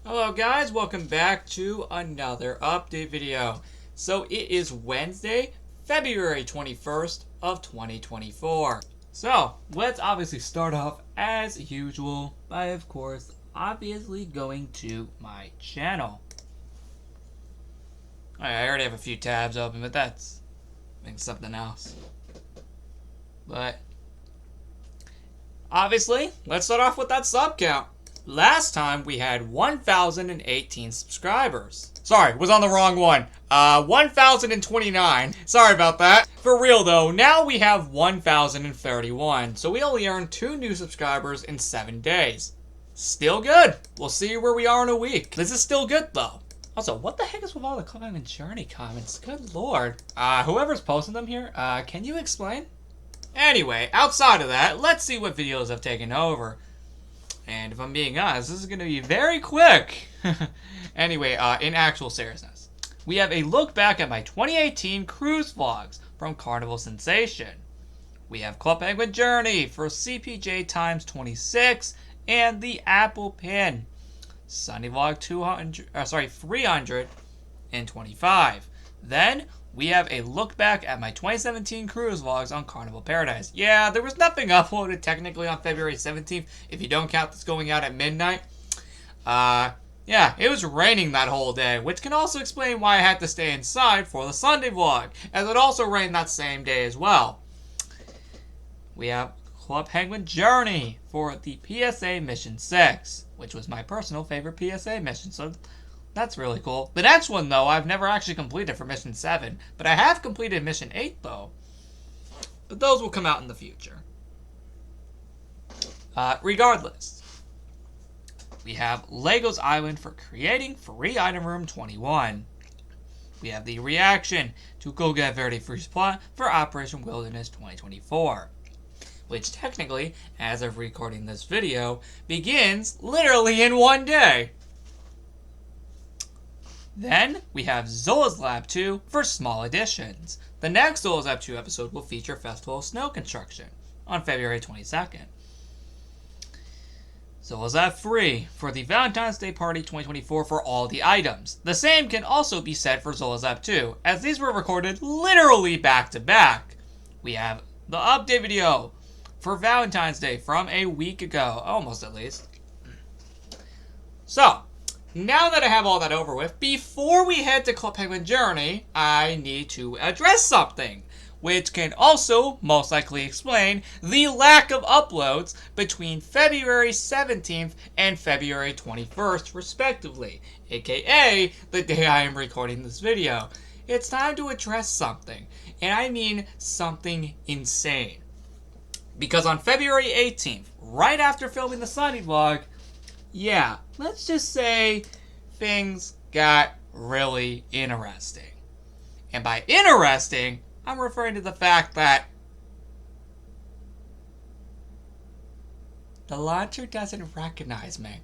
Hello guys, welcome back to another update video. So it is Wednesday, February 21st of 2024. So let's obviously start off as usual by of course obviously going to my channel. I already have a few tabs open, but that's something else. But obviously, let's start off with that sub count. Last time we had 1,018 subscribers. Sorry, was on the wrong one. 1,029. Sorry about that. For real though, now we have 1,031. So we only earned 2 new subscribers in 7 days. Still good. We'll see where we are in a week. This is still good though. Also, what the heck is with all the Club and Journey comments? Good lord. Whoever's posting them here, can you explain? Anyway, outside of that, let's see what videos I've taken over. And if I'm being honest, this is going to be very quick. Anyway, in actual seriousness, we have a look back at my 2018 cruise vlogs from Carnival Sensation. We have Club Penguin Journey for CPJ times 26 and the Apple Pin. Sunny Vlog 325. Then we have a look back at my 2017 cruise vlogs on Carnival Paradise. Yeah, there was nothing uploaded technically on February 17th, if you don't count this going out at midnight. Yeah, it was raining that whole day, which can also explain why I had to stay inside for the Sunday vlog, as it also rained that same day as well. We have Club Penguin Journey for the PSA Mission 6, which was my personal favorite PSA mission, so that's really cool. The next one, though, I've never actually completed for Mission 7, but I have completed Mission 8, though. But those will come out in the future. Regardless, we have Lego's Island for creating Free Item Room 21. We have the reaction to Go Get Verde Freeze Plot for Operation Wilderness 2024. Which technically, as of recording this video, begins literally in one day. Then, we have Zola's Lab 2 for small additions. The next Zola's Lab 2 episode will feature Festival of Snow Construction on February 22nd. Zola's Lab 3 for the Valentine's Day Party 2024 for all the items. The same can also be said for Zola's Lab 2, as these were recorded literally back to back. We have the update video for Valentine's Day from a week ago, almost at least. So, now that I have all that over with, before we head to Club Penguin Journey, I need to address something, which can also most likely explain the lack of uploads between February 17th and February 21st, respectively, aka the day I am recording this video. It's time to address something, and I mean something insane. Because on February 18th, right after filming the Sunny vlog, yeah, let's just say things got really interesting. And by interesting, I'm referring to the fact that the launcher doesn't recognize me.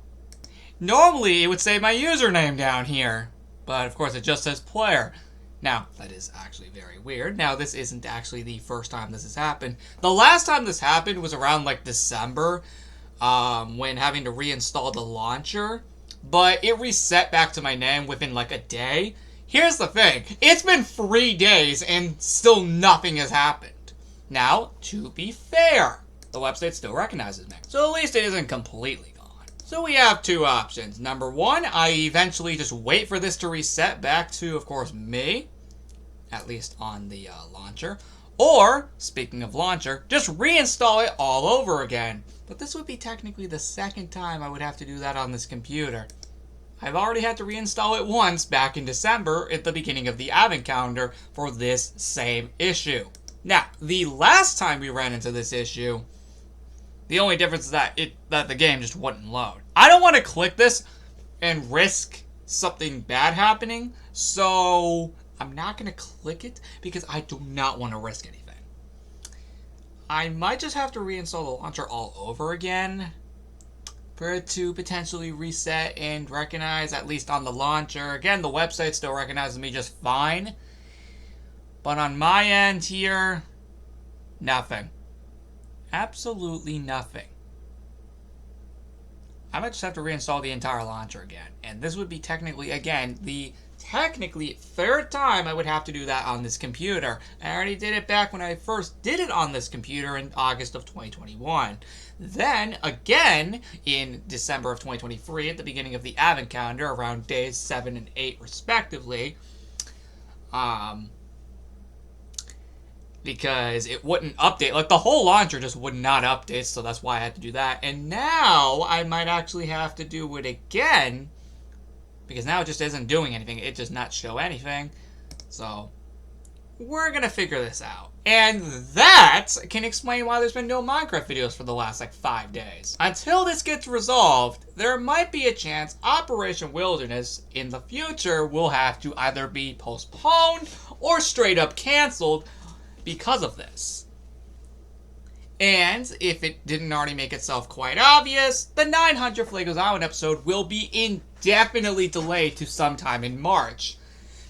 Normally, it would say my username down here, but of course it just says player. Now, that is actually very weird. Now, this isn't actually the first time this has happened. The last time this happened was around, like, December, when having to reinstall the launcher. But it reset back to my name within, like, a day. Here's the thing. It's been 3 days, and still nothing has happened. Now, to be fair, the website still recognizes me. So at least it isn't completely gone. So we have 2 options. Number 1, I eventually just wait for this to reset back to, of course, me. At least on the launcher. Or, speaking of launcher, just reinstall it all over again. But this would be technically the second time I would have to do that on this computer. I've already had to reinstall it once back in December at the beginning of the advent calendar for this same issue. Now, the last time we ran into this issue, the only difference is that the game just wouldn't load. I don't want to click this and risk something bad happening, so I'm not going to click it because I do not want to risk anything. I might just have to reinstall the launcher all over again for it to potentially reset and recognize, at least on the launcher. Again, the website still recognizes me just fine. But on my end here, nothing. Absolutely nothing. I might just have to reinstall the entire launcher again. And this would be technically, again, the third time I would have to do that on this computer. I already did it back when I first did it on this computer in August of 2021. Then, again, in December of 2023, at the beginning of the Advent calendar, around days 7 and 8 respectively, because it wouldn't update. Like, the whole launcher just would not update, so that's why I had to do that. And now, I might actually have to do it again, because now it just isn't doing anything. It does not show anything. So, we're gonna figure this out. And that can explain why there's been no Minecraft videos for the last, 5 days. Until this gets resolved, there might be a chance Operation Wilderness in the future will have to either be postponed or straight up canceled because of this. And if it didn't already make itself quite obvious, the 900th LEGO's Island episode will be indefinitely delayed to sometime in March.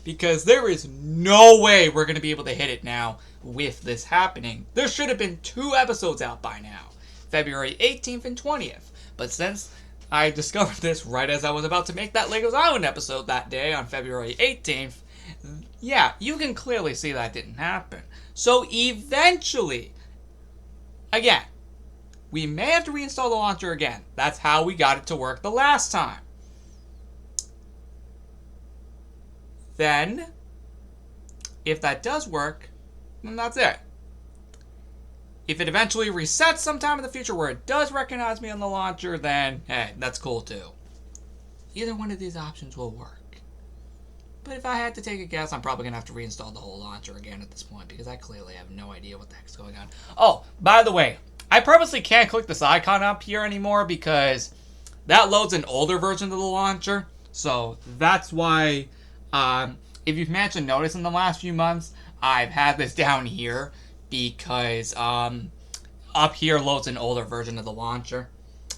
Because there is no way we're going to be able to hit it now with this happening. There should have been 2 episodes out by now, February 18th and 20th. But since I discovered this right as I was about to make that LEGO's Island episode that day on February 18th, yeah, you can clearly see that didn't happen. So eventually, again, we may have to reinstall the launcher again. That's how we got it to work the last time. Then, if that does work, then that's it. If it eventually resets sometime in the future where it does recognize me on the launcher, then, hey, that's cool too. Either one of these options will work. But if I had to take a guess, I'm probably going to have to reinstall the whole launcher again at this point, because I clearly have no idea what the heck's going on. Oh, by the way, I purposely can't click this icon up here anymore, because that loads an older version of the launcher. So that's why, if you've managed to notice in the last few months, I've had this down here, because up here loads an older version of the launcher.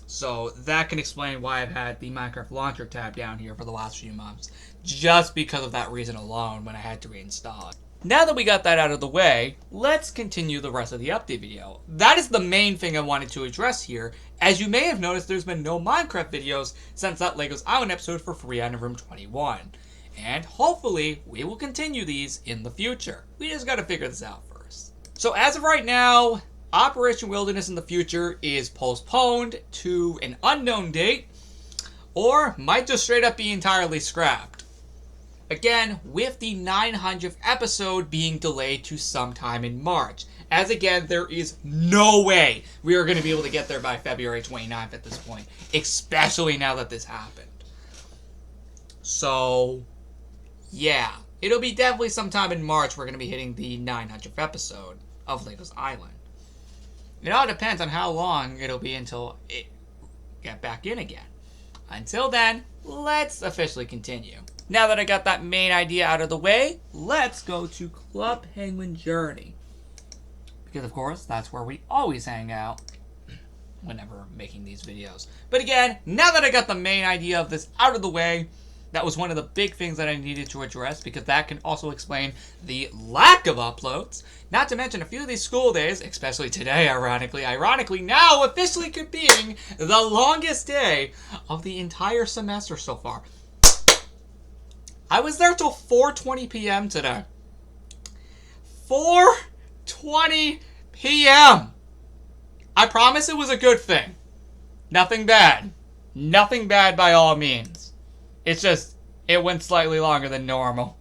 So that can explain why I've had the Minecraft launcher tab down here for the last few months. Just because of that reason alone when I had to reinstall it. Now that we got that out of the way, let's continue the rest of the update video. That is the main thing I wanted to address here. As you may have noticed, there's been no Minecraft videos since that LEGO's Island episode for Free on Room 21. And hopefully, we will continue these in the future. We just gotta figure this out first. So as of right now, Operation Wilderness in the future is postponed to an unknown date, or might just straight up be entirely scrapped. Again, with the 900th episode being delayed to sometime in March. As again, there is no way we are going to be able to get there by February 29th at this point. Especially now that this happened. So, yeah. It'll be definitely sometime in March we're going to be hitting the 900th episode of LEGO's Island. It all depends on how long it'll be until it get back in again. Until then, let's officially continue. Now that I got that main idea out of the way, let's go to Club Penguin Journey. Because of course, that's where we always hang out whenever making these videos. But again, now that I got the main idea of this out of the way, that was one of the big things that I needed to address, because that can also explain the lack of uploads. Not to mention a few of these school days, especially today, ironically now officially being the longest day of the entire semester so far. I was there till 4:20 p.m. today. 4:20 p.m. I promise it was a good thing. Nothing bad. Nothing bad by all means. It's just, it went slightly longer than normal.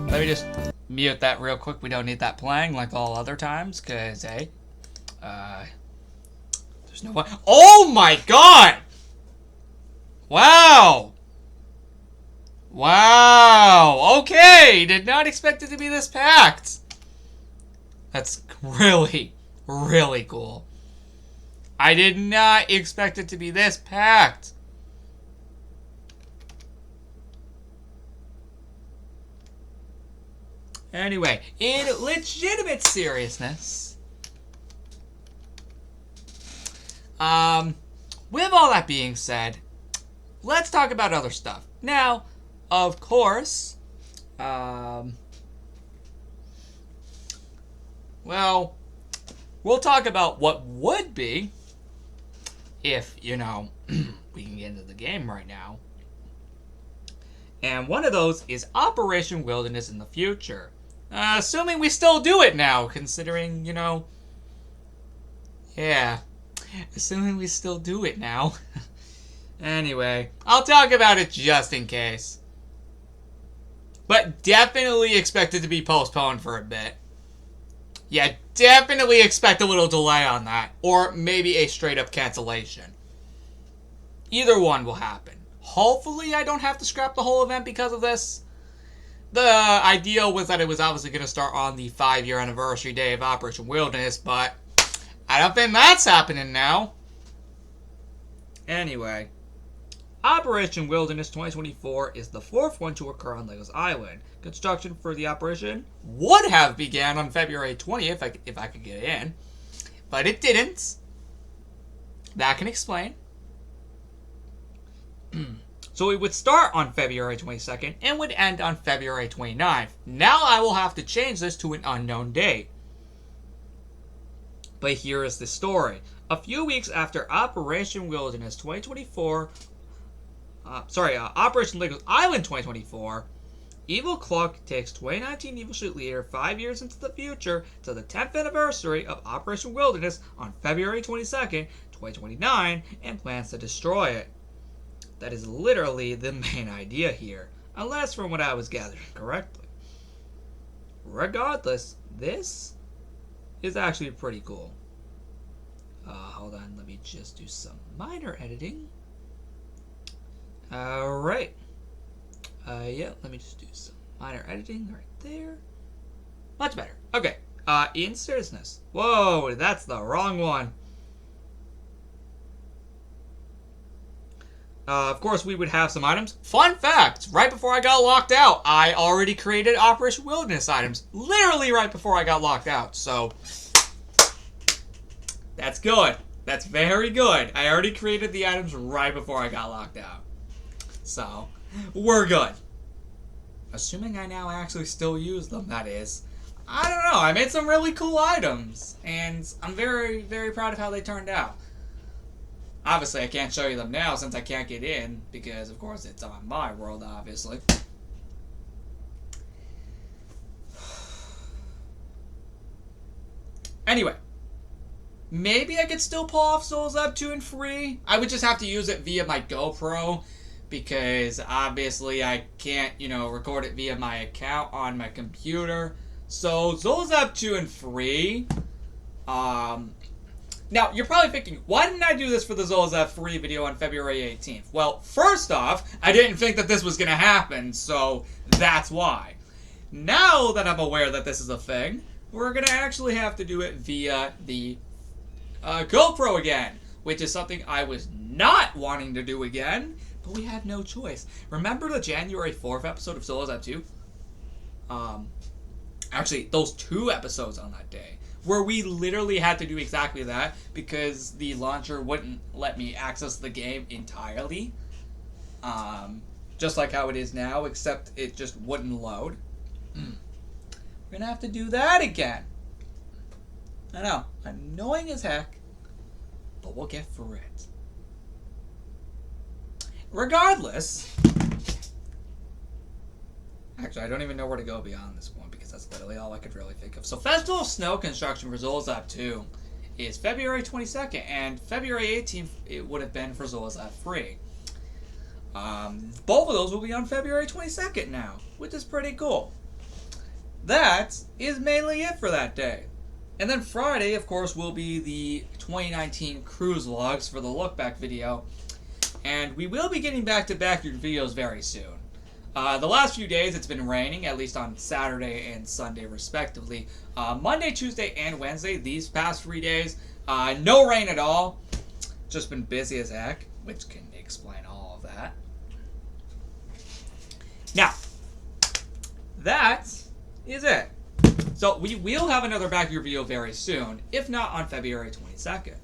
Let me just mute that real quick. We don't need that playing like all other times, because, hey, there's no way. Oh my god! Wow! Wow! Okay! Did not expect it to be this packed! That's really, really cool. I did not expect it to be this packed! Anyway, in legitimate seriousness, with all that being said, let's talk about other stuff. Now, of course, well, we'll talk about what would be if, we can get into the game right now. And one of those is Operation Wilderness in the future. Assuming we still do it now, considering, yeah. Assuming we still do it now. Anyway, I'll talk about it just in case. But definitely expect it to be postponed for a bit. Yeah, definitely expect a little delay on that. Or maybe a straight up cancellation. Either one will happen. Hopefully I don't have to scrap the whole event because of this. The idea was that it was obviously going to start on the 5-year anniversary day of Operation Wilderness, but I don't think that's happening now. Anyway, Operation Wilderness 2024 is the 4th one to occur on Legos Island. Construction for the operation would have began on February 20th if I could get in, but it didn't. That can explain. So it would start on February 22nd and would end on February 29th. Now I will have to change this to an unknown date. But here is the story. A few weeks after Operation Wilderness 2024, Operation Legos Island 2024, Evil Cluck takes 2019 Evil Street Leader 5 years into the future to the 10th anniversary of Operation Wilderness on February 22nd, 2029, and plans to destroy it. That is literally the main idea here, unless from what I was gathering correctly. Regardless, this is actually pretty cool. Hold on, let me just do some minor editing. Alright. Yeah, let me just do some minor editing right there. Much better. Okay, in seriousness. Whoa, that's the wrong one. Of course, we would have some items. Fun fact, right before I got locked out, I already created Operation Wilderness items. Literally right before I got locked out. So, that's good. That's very good. I already created the items right before I got locked out. So, we're good. Assuming I now actually still use them, that is. I don't know. I made some really cool items. And I'm very, very proud of how they turned out. Obviously, I can't show you them now since I can't get in, because, of course, it's on my world, obviously. Anyway, maybe I could still pull off Souls Up 2 and Free. I would just have to use it via my GoPro, because, obviously, I can't, record it via my account on my computer. So, Souls Up 2 and Free, now, you're probably thinking, why didn't I do this for the Zolzaf free video on February 18th? Well, first off, I didn't think that this was going to happen, so that's why. Now that I'm aware that this is a thing, we're going to actually have to do it via the GoPro again, which is something I was not wanting to do again, but we had no choice. Remember the January 4th episode of Zolzaf 2? Actually, those 2 episodes on that day, where we literally had to do exactly that because the launcher wouldn't let me access the game entirely. Just like how it is now, except it just wouldn't load. We're gonna have to do that again. I know, annoying as heck, but we'll get through it. Regardless, actually, I don't even know where to go beyond this one because that's literally all I could really think of. So, Festival of Snow construction for Zolzap 2 is February 22nd, and February 18th it would have been for Zolzap 3. Both of those will be on February 22nd now, which is pretty cool. That is mainly it for that day. And then Friday, of course, will be the 2019 cruise vlogs for the look back video. And we will be getting back to backyard videos very soon. The last few days it's been raining, at least on Saturday and Sunday respectively. Monday, Tuesday, and Wednesday, these past 3 days, no rain at all. Just been busy as heck, which can explain all of that. Now, that is it. So we will have another backyard video very soon, if not on February 22nd.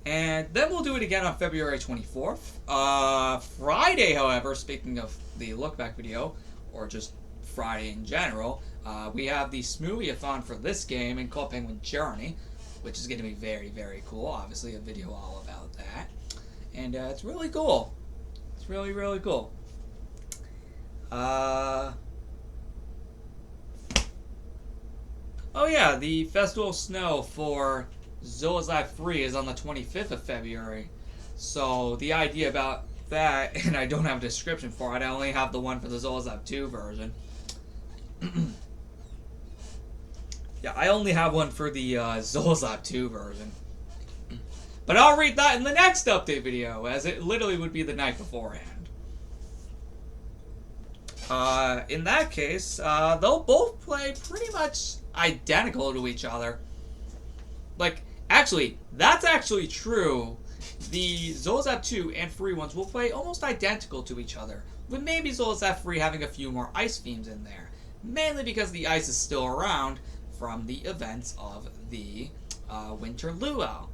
And then we'll do it again on February 24th. Friday, however, speaking of the look back video, or just Friday in general, we have the Smoothie-a-thon for this game in Club Penguin Journey. which is going to be very, very cool. Obviously, a video all about that. And it's really cool. It's really, really cool. Oh yeah, the Festival of Snow for Zolas Lab 3 is on the 25th of February. So the idea about that, and I don't have a description for it, I only have the one for the Zolas Lab 2 version. Yeah, I only have one for the Zolas Lab 2 version. But I'll read that in the next update video, as it literally would be the night beforehand. In that case, they'll both play pretty much identical to each other. Like, actually, that's actually true. The Zolas Lab 2 and free ones will play almost identical to each other, with maybe Zolas Lab 3 having a few more ice themes in there. Mainly because the ice is still around from the events of the Winter Luau.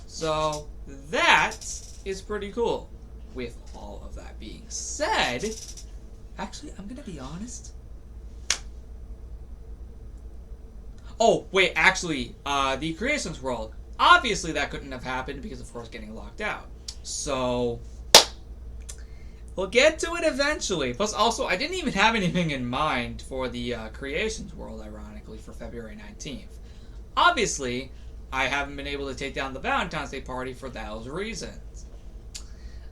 So, that is pretty cool. With all of that being said, actually, I'm going to be honest. Oh, wait, actually, the Creations World. Obviously, that couldn't have happened because, of course, getting locked out. So, we'll get to it eventually. Plus, also, I didn't even have anything in mind for the Creations World, ironically, for February 19th. Obviously, I haven't been able to take down the Valentine's Day party for those reasons.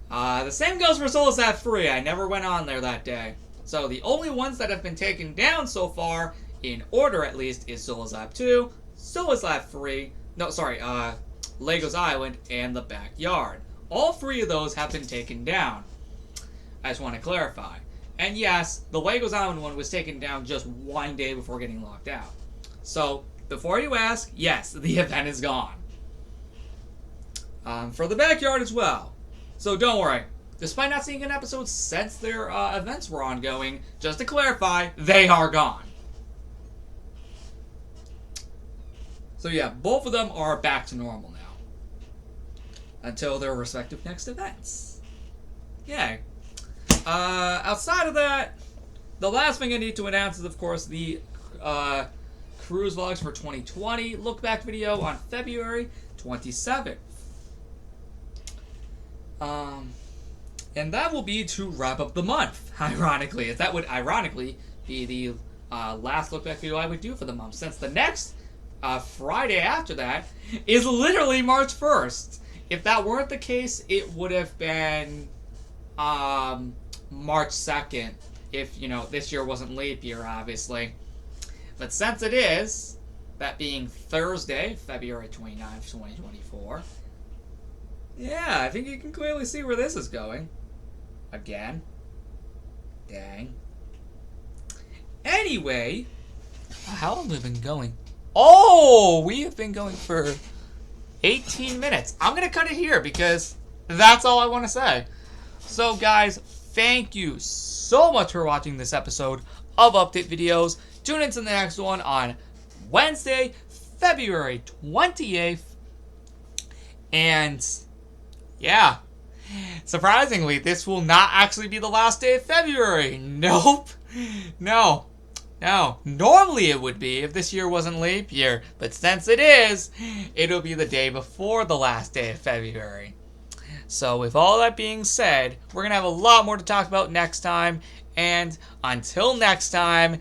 The same goes for Zolas Lab 3. I never went on there that day. So, the only ones that have been taken down so far, in order at least, is Zolas Lab 2, Zolas Lab 3, Legos Island, and the Backyard. All three of those have been taken down. I just want to clarify. And yes, the Legos Island one was taken down just one day before getting locked out. So, before you ask, yes, the event is gone. For the Backyard as well. So don't worry. Despite not seeing an episode since their events were ongoing, just to clarify, they are gone. So yeah, both of them are back to normal now. Until their respective next events. Yay. Outside of that, the last thing I need to announce is, of course, the cruise vlogs for 2020 look back video on February 27th. And that will be to wrap up the month, ironically. That would ironically be the last look back video I would do for the month, since the next Friday after that is literally March 1st. If that weren't the case, it would have been March 2nd, if, this year wasn't leap year, obviously. But since it is, that being Thursday, February 29th, 2024, yeah, I think you can clearly see where this is going. Again. Dang. Anyway, how long have we been going? Oh, we have been going for 18 minutes. I'm going to cut it here because that's all I want to say. So, guys, thank you so much for watching this episode of Update Videos. Tune in to the next one on Wednesday, February 28th. And, yeah, surprisingly, this will not actually be the last day of February. Nope. No. Normally it would be if this year wasn't leap year. But since it is, it'll be the day before the last day of February. So with all that being said, we're going to have a lot more to talk about next time. And until next time,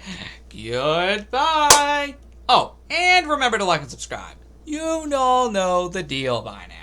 goodbye. Oh, and remember to like and subscribe. You all know the deal by now.